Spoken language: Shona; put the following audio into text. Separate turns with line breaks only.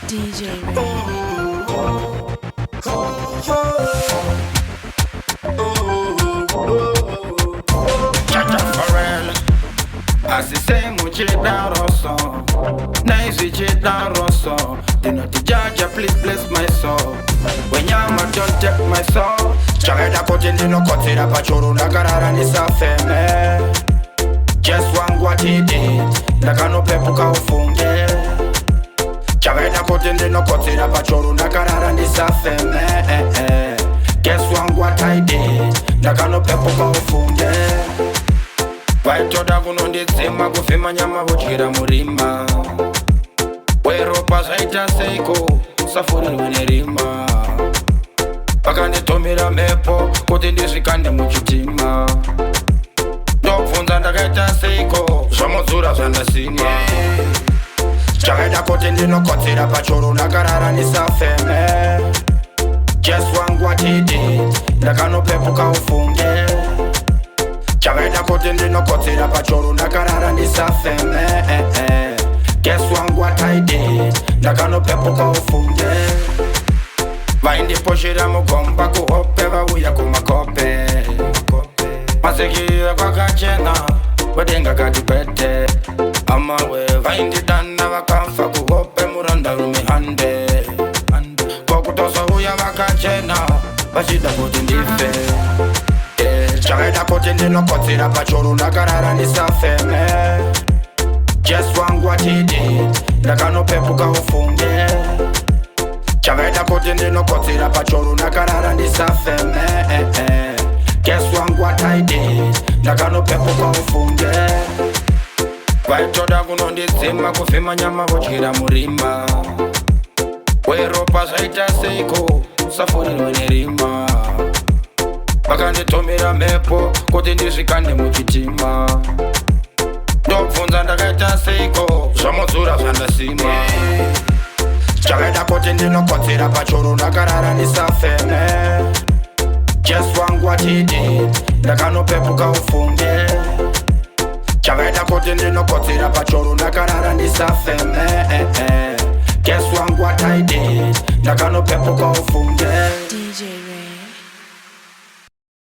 DJ Ray.
Chacha Pharrell, asise muchida rosso, nice chida rosso. Do not judge, please bless my soul. When yama don't take my soul. Chagada kote ndino kote na pachoro na karara ni safeme. Just one what he did, nakano pepuka ufunge. Chagada kote ndino kote na pachoro na karara ni safeme. Guess what I did, nakano pepuka ufunge. Vaitoda kunonditsema kufema nyama votyira murima. Weropa zvaita seiko safurirwe nerima. Vakanditomera mhepo kuti ndizvikande muchitima. Ndobvunza ndakaita seiko zvamudzura zvandasima. Chakaita kuti ndinokotsera pachoro ndakarara ndisafeme. Just wangu what he did, ndakanopepuka ufunge. Chakaita kuti ndinokotsera pachoro ndakarara ndisafeme. Guess what I did, ndakanopepuka ufunge. Vaindiposhera mugomba kuhope vauya kumakope. Masekira kwakachena vadenga kati pete. Amawe vaindidana vakafa kuhope muranda rumihande. Kokutosouya vakachena vachida kuti ndife. Chakaita kuti ndinokotsera pachoro ndakarara ndisafeme. Just wangu what he did, ndakanopepuka ufunge. Chakaita kuti ndinokotsera pachoro ndakarara ndisafeme. Guess what I did, ndakanopepuka ufunge. Vaitoda kunonditsema kufema nyama votyira murima. Weropa zvaita seiko safurirwe nerima. Vakanditomera mhepo kuti ndizvikande muchitima. Ndobvunza ndakaita seiko zvamudzura zvandasima. Chakaita kuti ndinokotsera pachoro ndakarara ndisafeme. Just wangu what he did, ndakanopepuka ufunge. Chakaita kuti ndinokotsera pachoro ndakarara ndisafeme.